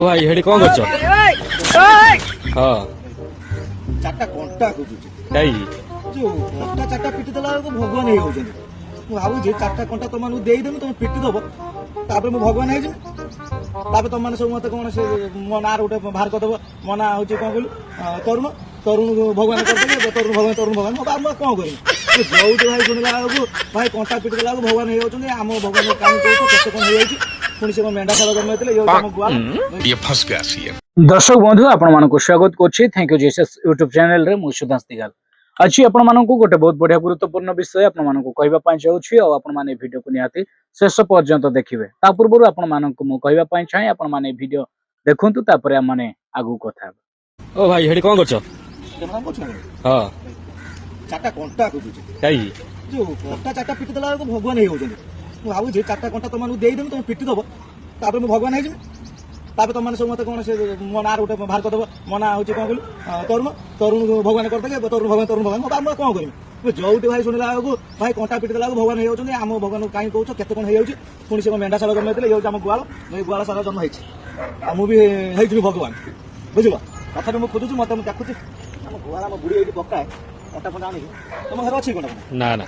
ଭାଇ ହେଠି କଣ କରୁଛ? ହଁ ଚାରିଟା କଣ୍ଟା ଖୋଜୁଛି କାହିଁକି? ଯୋଉ କଣ୍ଟା ଚାରିଟା ପିଟି ଦେଲା ବେଳକୁ ଭଗବାନ ହେଇଯାଉଛନ୍ତି। ମୁଁ ଭାବୁଛି ଚାରିଟା କଣ୍ଟା ତମମାନଙ୍କୁ ଦେଇଦେବି, ତମେ ପିଟି ଦବ, ତାପରେ ମୁଁ ଭଗବାନ ହେଇଯିବି। ତାପରେ ତମମାନେ ସବୁ ମତେ କଣ ସେ ମୋ ନାଁରେ ଗୋଟେ ବାହାର କରିଦବ। ମୋ ନାଁ ହଉଛି କଣ କହିଲୁ, ତରୁଣ। ତରୁଣ ଭଗବାନ କରିଦେବେ, ତରୁଣ ଭଗବାନ, ତରୁଣ ଭଗବାନ। ମୁଁ କଣ କରିବି? ଯୋଉଠି ଭାଇ ଶୁଣିଲା ବେଳକୁ ଭାଇ କଣ୍ଟା ପିଟି ଦେଲା ବେଳକୁ ଭଗବାନ ହେଇଯାଉଛନ୍ତି। ଆମ ଭଗବାନ କାହିଁ କହୁଛ, କେତେ କଣ ହେଇଯାଇଛି। ପୁଣି ସେ ମେଣ୍ଢା ଛାଳ ଜନ୍ମ ହେଇଥିଲେ, ଇଏ ଆମ ଗୁଆଳ। दर्शक बंधु आपको स्वागत करुच्ची thank you Jesus YouTube channel रे मु सुधांश दिगाल अच्छी आपको गोटे बहुत बढ़िया गुरुत्वपूर्ण विषय आपको कहवाई जाऊँगी और आपण मैंने वीडियो को निहाती शेष पर्यंत देखिए ता पूर्व आपको कहवाई चाहे आपने वीडियो देखु तापर आम आगू कथा ଓ ଭାଇ ହେଠି କଣ କରୁଛ? କେମିତି କରୁଛୁ ନା? ହଁ ଚାରିଟା କଣ୍ଟା ଖୋଜୁଛି କାହିଁକି? ଯୋଉ କଣ୍ଟା ଚାରିଟା ପିଟି ଦେଲା ବେଳକୁ ଭଗବାନ ହେଇଯାଉଛନ୍ତି। ମୁଁ ଭାବୁଛି ଚାରିଟା କଣ୍ଟା ତମମାନଙ୍କୁ ଦେଇଦେବି, ତମେ ପିଟି ଦବ, ତାପରେ ମୁଁ ଭଗବାନ ହେଇଯିବି। ତାପରେ ତମମାନେ ସବୁ ମତେ କଣ ସେ ମୋ ନାଁରେ ଗୋଟେ ବାହାର କରିଦବ। ମୋ ନାଁ ହଉଛି କଣ କହିଲୁ, ତରୁଣ। ତରୁଣ ଭଗବାନ କରିଦେବେ, ତରୁଣ ଭଗବାନ, ତରୁଣ ଭଗବାନ। ମୁଁ କଣ କରିବି? ଯୋଉଠି ଭାଇ ଶୁଣିଲା ବେଳକୁ ଭାଇ କଣ୍ଟା ପିଟି ଦେଲା ବେଳକୁ ଭଗବାନ ହେଇଯାଉଛନ୍ତି। ଆମ ଭଗବାନ କାହିଁ କହୁଛ, କେତେ କଣ ହେଇଯାଉଛି। ପୁଣି ସେ ମେଣ୍ଢା ଶାଳ ଜନ୍ମ ହେଇଥିଲେ, ଇଏ ହଉଛି ଆମ ଗୁଆଳ। ଏଇ ଗୁଆଳ ଶାଳ ଜନ୍ମ ହେଇଛି, ଆଉ ମୁଁ ବି ହେଇଯିବି ଭଗବାନ। ବୁଝିଲ? ତଥାପି ମୁଁ ଖୋଜୁଛି, ମତେ ମୁଁ ଦେଖୁଛି ଆମ ଗୁଆଳ, ଆମ ବୁଢୀ ଏଇଠି ପକାଏ କଣ୍ଟା ଫଣ୍ଟା ଆଣିକି। ତମ ଘରେ ଅଛି କଣ୍ଟା ଫଣ୍ଟା? ନା ନା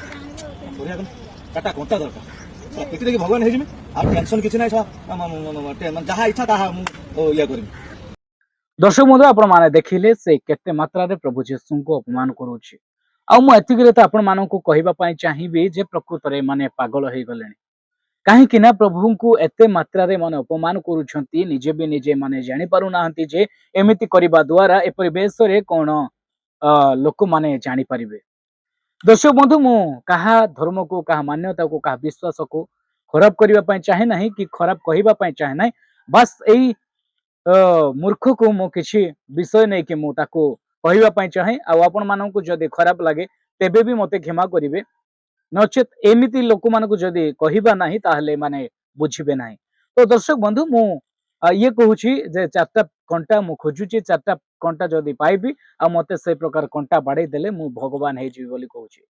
ବଢିଆ କଣ ଚାରିଟା କଣ୍ଟା ଦରକାର। ପିଟି ଦେଇକି ଭଗବାନ ହେଇଯିବି, ଆଉ ଟେନସନ କିଛି ନାହିଁ। ଯାହା ଇଚ୍ଛା ତାହା ମୁଁ ଇଏ କରିବି। दर्शक बंधु आपने देखिले से केते मात्रा रे प्रभु जीशु को अपमान करूची आ मु एतिकरे तो आपण मानकु कहबा पई चाहिबी जे प्रकृत रे माने पागल हे गलेनी काहे कि ना प्रभु को एते मात्रा रे माने अपमान करूछंती निजे भी निजे माने जानि पारु नाहंती जे एमिति करिबा द्वारा ए परिवेश रे कोन लोक माने जानि परिबे। दर्शक बंधु मु कहा धर्म को कहा मान्यता को कहा विश्वास को खराब करिबा पई चाहे नाही कि खराब कहिबा पई चाहे नाही बस एई मूर्ख को मु किछि विषय नहीं कि मु ताको कहबा पई चाहे आ आपण माननकु जदी खराब लागे तेबे भी मते क्षमा करिवे नचेत एमिति लोक मानकु जदी कहबा नाही ताहले माने बुझिबे नाही। तो दर्शक बंधु मु ये कहूची जे चारटा कंटा मु खोजुची चारटा कंटा जदी पाइबी आ मते से प्रकार कंटा बाडै देले मु भगवान हे जीवी बोली कहूची।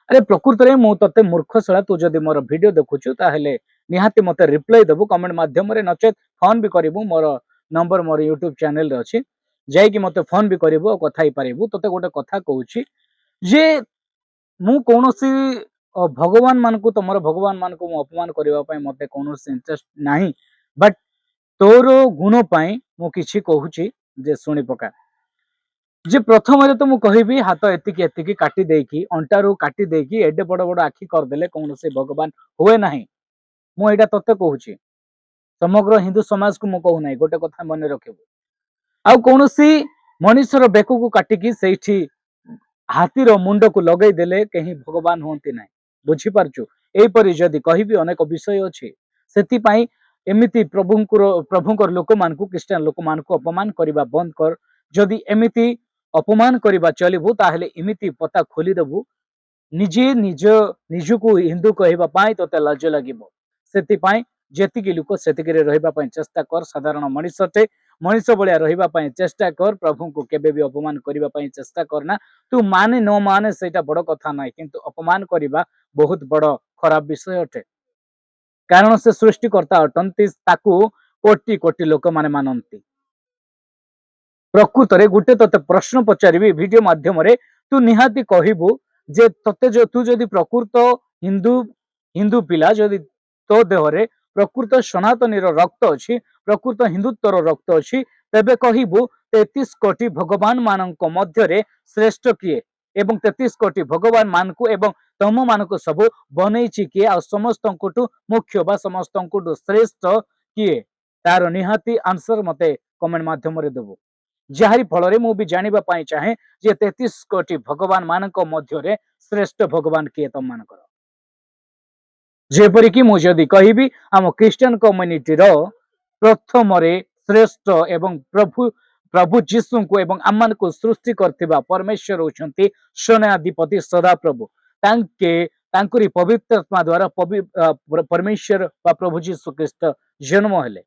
अरे प्रकृत रे मु तते मूर्ख सळा तू जदी मोर वीडियो देखुछु ताहले निहाती मते रिप्लाई देबु कमेंट माध्यम रे नचेत फोन भी करिवु मोर नंबर मोर यूट्यूब चैनल रे अछि जाय कि मते फोन भी करिवु और कथा ही पारिबु। तते गोटे कथा कहूची जे मु कोनोसी भगवान मानकु तमर भगवान मानकु मु अपमान करिवा पई मते कोनोसी इंटरेस्ट नाही बट तोर गुण पई मु किछि कहूची जे सुनि पका जे प्रथम रे तो मु कहिबी हाथ एतिकी एतिकी काटी देकी अंटारू काटी देकी एडे बड़ बड़ आखि कर देले कोनोसी भगवान होए नाही। मु एटा तते कहूची समग्र हिंदू समाज को मु कहू नाही गोटे कथा मन रखिबो आउ कोनोसी मनुष्यर बेक को काटिकी सेठी हाथीर मुंड को लगई देले कहीं भगवान होंती नाही बुझी पारछु। एई परि जदी कहिबी अनेक विषय अछि सेति पई एमिति प्रभुंकर लोक मान को क्रिश्चियन लोक मान को अपमान करिबा बंद कर जदी एमिति अपमान करिबा चलिबु ताहले एमिति पता खोली देबु निजे निजको हिंदू कहबा पाई तते लाज लागिबो। सेति पई जेतिकी लोक सेतिकी रे रहबा पई चेष्टा कर साधारण मनुष्यते मनुष्य बलिया रहबा पई चेष्टा कर प्रभु को केबे भी अपमान करिबा पई चेष्टा करना तू माने न माने सेटा बड़ कथा नाही किंतु अपमान करिबा बहुत बड़ खराब विषय अटे कारण से सृष्टिकर्ता अटंती ताकू कोटि कोटि लोक माने मानंती। प्रकृत रे गुटे तते प्रश्न पचारिबी वीडियो माध्यम रे तू निहाती कहिबू जे तते जो तू जदी प्रकृत हिंदू हिंदू पिला जदी तो देहरे प्रकृत सनातनी रक्त अछि प्रकृत हिंदुत्वर रक्त अछि तेबे कहिबू 33 कोटी भगवान मानक मध्य रे श्रेष्ठ किए एवं 33 कोटी भगवान मान को एवं तम मान को सब बनईची किए आ समस्त मुख्य बा समस्त श्रेष्ठ किए तार निहाती आंसर मते कमेंट माध्यम रे देबो जहारी फल रे मु भी जानिबा पाई चाहे जे 33 कोटी भगवान मानक मध्य रे श्रेष्ठ भगवान किए तम मानकर जेपरि कि मु जदी कहिबी आम क्रिश्चियन कम्युनिटी रो प्रथम रे श्रेष्ठ एवं प्रभु प्रभु जीशु को एवं आमान को सृष्टि करथिबा परमेश्वर होचंती सेनाधिपति सदा प्रभु तांके तांकुरी पवित्र आत्मा द्वारा परमेश्वर बा प्रभु जीशु ख्रीस्ट जन्म हेले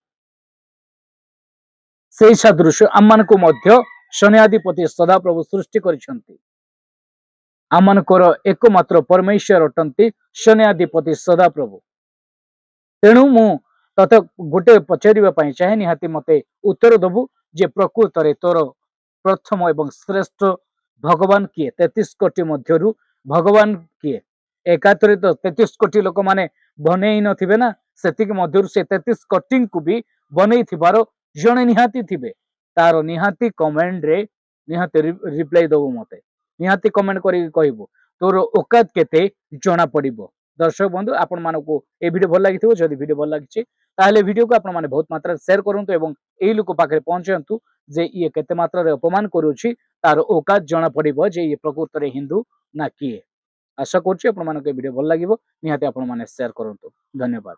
से सदृश आमान को मध्य सेनाधिपति सदा प्रभु सृष्टि करिसंती आमानकर एकमात्र परमेश्वर अटंती सेनाधिपति सदा प्रभु तेणु मु तते गोटे पचारिबा पई चाहे निहाती मते उत्तर दबु जे प्रकृत रे तोर प्रथम एवं श्रेष्ठ भगवान किए 33 कोटी मध्यरु भगवान किए एकातरे तो 33 कोटी लोक माने बनेई नथिबे ना सेतिक मध्यरु से 33 कोटी को भी बनेई थिबारो जणे निहाती थिबे तार निहाती कमेंट रे निहाती रिप्लाई दबु मते निहाती कमेंट करी कहबो तोर औकात केते जणा पड़िबो। दर्शक बंधु आपण मानको ए वीडियो भल लागिथिबो जदि वीडियो भल लागिछि ताहले वीडियो को आपण माने बहुत मात्रा शेयर करंतु एवं एई लोक पाखरे पहुंचंतु जे ये केते मात्रा रे अपमान करूछि तार औकात जणा पड़िबो जे ये प्रकृत रे हिंदू ना किए। आशा करछि आपण मानको ए वीडियो भल लागिबो निहाती आपण माने शेयर करंतु। धन्यवाद।